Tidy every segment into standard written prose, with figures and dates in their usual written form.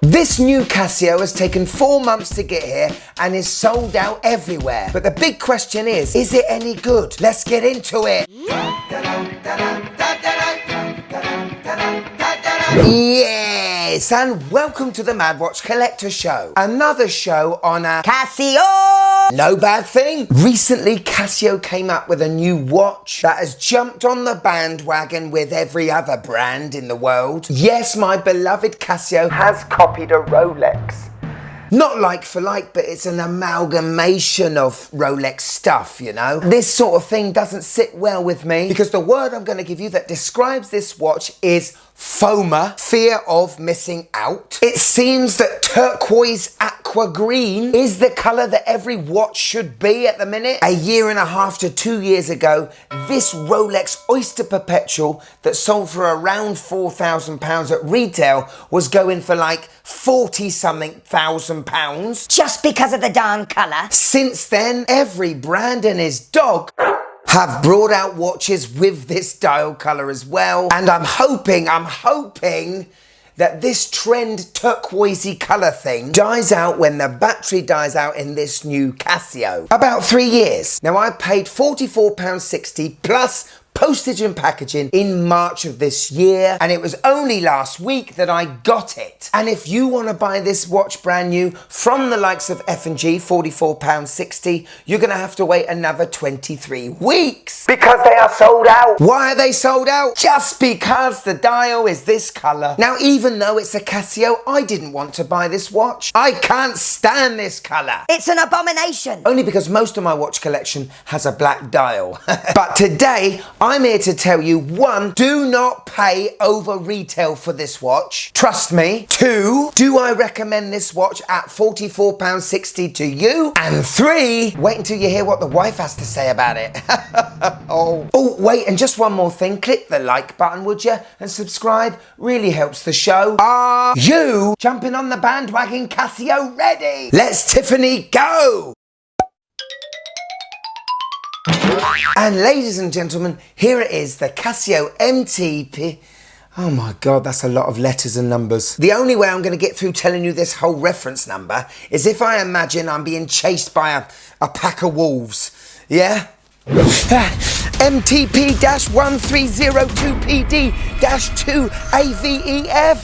This new Casio has taken 4 months to get here and is sold out everywhere. But the big question is it any good? Let's get into it. Yes, and welcome to the Madwatch Collector Show. Another show on a Casio! No bad thing. Recently, Casio came up with a new watch that has jumped on the bandwagon with every other brand in the world. Yes, my beloved Casio has copied a Rolex. Not like for like, but it's an amalgamation of Rolex stuff, you know? This sort of thing doesn't sit well with me because the word I'm going to give you that describes this watch is FOMA, fear of missing out. It seems that turquoise aqua green is the colour that every watch should be at the minute. 1.5 to 2 years ago, this Rolex Oyster Perpetual that sold for around £4,000 at retail was going for like 40-something thousand pounds. Just because of the darn colour. Since then, every brand and his dog have brought out watches with this dial colour as well. And I'm hoping that this trend turquoisey colour thing dies out when the battery dies out in this new Casio. About 3 years. Now I paid £44.60 plus postage and packaging in March of this year, and it was only last week that I got it. And if you want to buy this watch brand new from the likes of F&G, £44.60, you're going to have to wait another 23 weeks because they are sold out. Why are they sold out? Just because the dial is this colour. Now, even though it's a Casio, I didn't want to buy this watch. I can't stand this colour. It's an abomination. Only because most of my watch collection has a black dial. But today, I'm here to tell you, 1, do not pay over retail for this watch. Trust me. 2, do I recommend this watch at £44.60 to you? And 3, wait until you hear what the wife has to say about it. Oh, wait, and just one more thing. Click the like button, would you? And subscribe. Really helps the show. Are you jumping on the bandwagon Casio ready? Let's Tiffany go! And ladies and gentlemen, here it is, the Casio MTP. Oh my God, that's a lot of letters and numbers. The only way I'm going to get through telling you this whole reference number is if I imagine I'm being chased by a pack of wolves. Yeah? MTP-1302PD-2AVEF.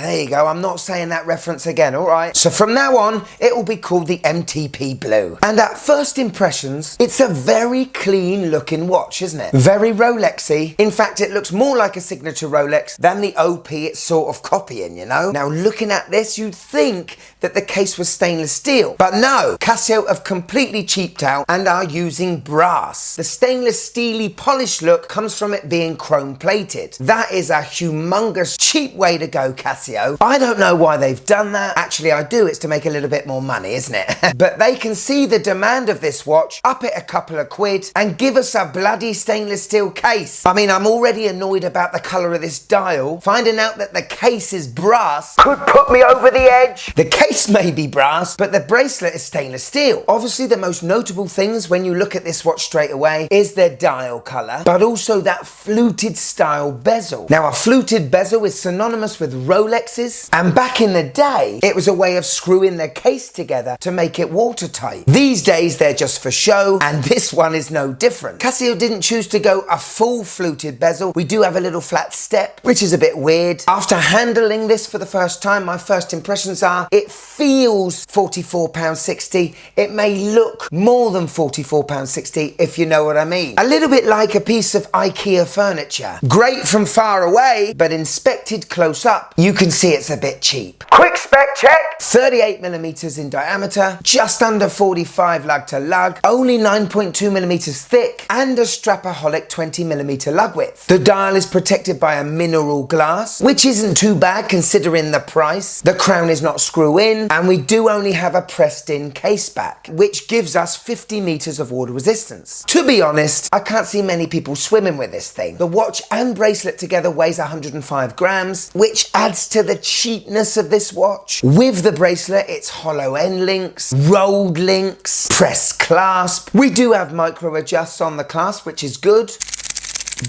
There you go. I'm not saying that reference again, all right? So from now on, it will be called the MTP Blue. And at first impressions, it's a very clean looking watch, isn't it? Very Rolexy. In fact, it looks more like a signature Rolex than the OP it's sort of copying, you know? Now, looking at this, you'd think that the case was stainless steel. But no, Casio have completely cheaped out and are using brass. The stainless steely polished look comes from it being chrome plated. That is a humongous cheap way to go, Casio. I don't know why they've done that. Actually, I do. It's to make a little bit more money, isn't it? But they can see the demand of this watch, up it a couple of quid and give us a bloody stainless steel case. I mean, I'm already annoyed about the colour of this dial. Finding out that the case is brass could put me over the edge. The case may be brass, but the bracelet is stainless steel. Obviously, the most notable things when you look at this watch straight away is the dial colour, but also that fluted style bezel. Now, a fluted bezel is synonymous with Rolexes, and back in the day, it was a way of screwing their case together to make it watertight. These days, they're just for show, and this one is no different. Casio didn't choose to go a full fluted bezel. We do have a little flat step, which is a bit weird. After handling this for the first time, my first impressions are it feels £44.60. It may look more than £44.60 if you know what I mean. A little bit like a piece of IKEA furniture. Great from far away, but inspected close up, you can see it's a bit cheap. Quick spec check. 38mm in diameter, just under 45 lug to lug, only 9.2mm thick, and a Strapaholic 20mm lug width. The dial is protected by a mineral glass, which isn't too bad considering the price. The crown is not screw-in, and we do only have a pressed-in case back, which gives us 50 meters of water resistance. To be honest, I can't see many people swimming with this thing. The watch and bracelet together weighs 105 grams, which adds to the cheapness of this watch. With the bracelet, it's hollow end links, rolled links, press clasp. We do have micro adjusts on the clasp, which is good,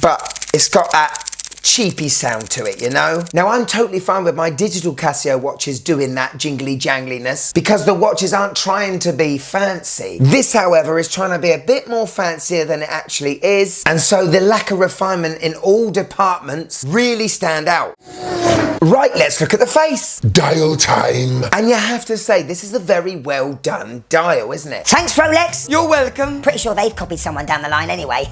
but it's got that cheapy sound to it, you know? Now, I'm totally fine with my digital Casio watches doing that jingly jangliness because the watches aren't trying to be fancy. This, however, is trying to be a bit more fancier than it actually is, and so the lack of refinement in all departments really stand out. Right, let's look at the face. Dial time. And you have to say, this is a very well done dial, isn't it? Thanks, Rolex. You're welcome. Pretty sure they've copied someone down the line anyway.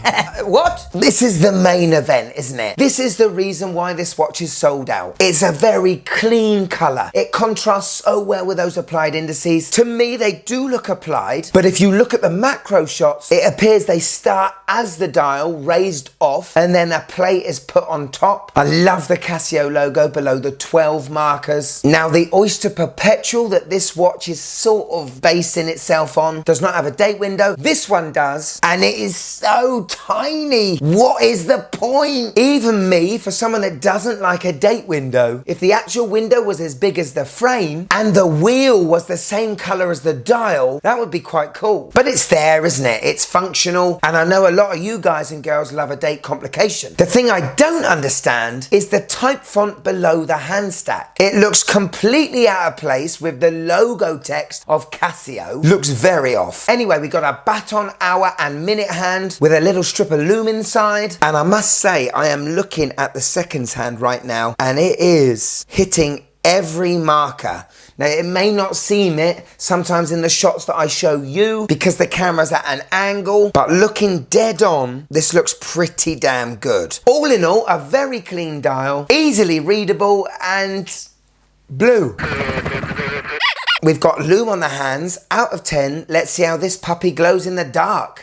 What? This is the main event, isn't it? This is the reason why this watch is sold out. It's a very clean colour. It contrasts so well with those applied indices. To me, they do look applied, but if you look at the macro shots, it appears they start as the dial raised off and then a plate is put on top. I love the Casio logo below the 12 markers. Now, the Oyster Perpetual that this watch is sort of basing itself on does not have a date window. This one does, and it is so tiny. What is the point? Even me, for someone that doesn't like a date window, if the actual window was as big as the frame and the wheel was the same color as the dial, that would be quite cool. But it's there, isn't it? It's functional, and I know a lot of you guys and girls love a date complication. The thing I don't understand is the type font below the hand stack. It looks completely out of place with the logo text of Casio. Looks very off. Anyway, we got a baton, hour and minute hand with a little strip of loom inside, and I must say I am looking at the seconds hand right now and it is hitting every marker. Now, it may not seem it sometimes in the shots that I show you because the camera's at an angle, but looking dead on, this looks pretty damn good. All in all, a very clean dial, easily readable and blue. We've got loom on the hands. Out of 10, let's see how this puppy glows in the dark.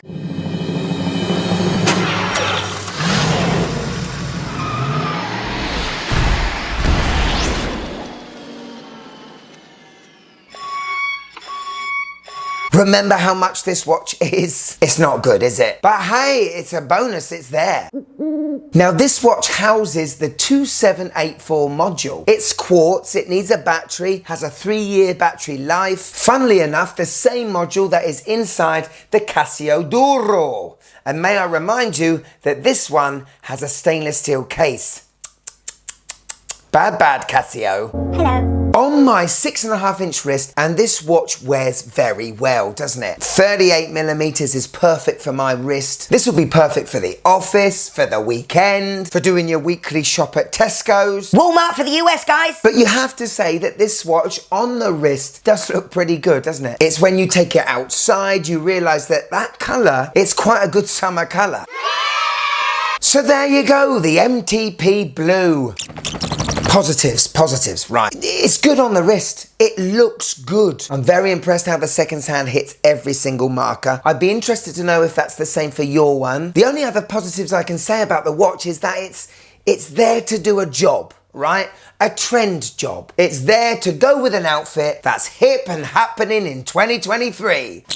Remember how much this watch is? It's not good, is it? But hey, it's a bonus, it's there. Now, this watch houses the 2784 module. It's quartz, it needs a battery, has a 3-year battery life. Funnily enough, the same module that is inside the Casio Duro. And may I remind you that this one has a stainless steel case. Bad Casio. Hello. On my 6.5-inch wrist, and this watch wears very well, doesn't it? 38mm is perfect for my wrist. This will be perfect for the office, for the weekend, for doing your weekly shop at Tesco's. Walmart for the US, guys. But you have to say that this watch on the wrist does look pretty good, doesn't it? It's when you take it outside, you realise that that colour, it's quite a good summer colour. So there you go, the MTP Blue. Positives, right. It's good on the wrist. It looks good. I'm very impressed how the seconds hand hits every single marker. I'd be interested to know if that's the same for your one. The only other positives I can say about the watch is that it's there to do a job, right? A trend job. It's there to go with an outfit that's hip and happening in 2023.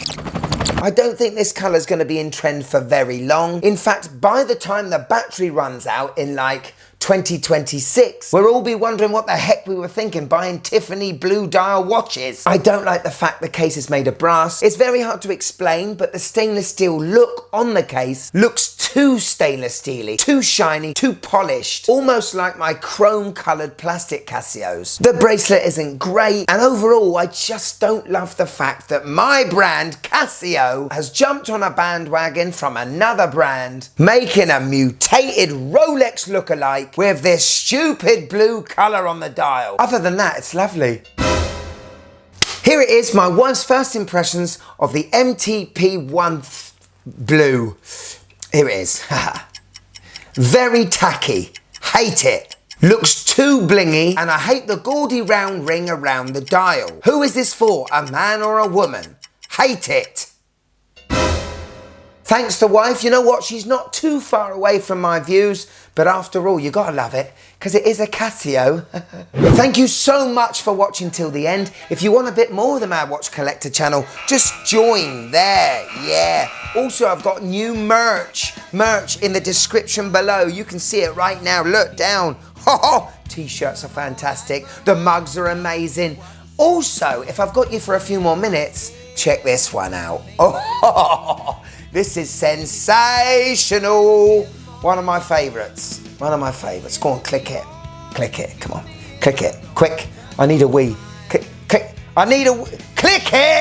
I don't think this colour's going to be in trend for very long. In fact, by the time the battery runs out in like 2026, we'll all be wondering what the heck we were thinking buying Tiffany blue dial watches. I don't like the fact the case is made of brass. It's very hard to explain, but the stainless steel look on the case looks too stainless steely, too shiny, too polished, almost like my chrome coloured plastic Casios. The bracelet isn't great, and overall I just don't love the fact that my brand, Casio, has jumped on a bandwagon from another brand, making a mutated Rolex lookalike with this stupid blue colour on the dial. Other than that, it's lovely. Here it is, my wife's first impressions of the MTP1 Blue. Here it is. Very tacky. Hate it. Looks too blingy, and I hate the gaudy round ring around the dial. Who is this for, a man or a woman? Hate it. Thanks to wife, you know what, she's not too far away from my views, but after all, you gotta love it, because it is a Casio. Thank you so much for watching till the end. If you want a bit more of the Mad Watch Collector channel, just join there, yeah. Also, I've got new merch in the description below. You can see it right now, look down. T-shirts are fantastic, the mugs are amazing. Also, if I've got you for a few more minutes, check this one out. This is sensational. One of my favourites. One of my favourites. Go on, click it. Click it. Come on. Click it. Quick. I need a wee. Click. I need a... Click it!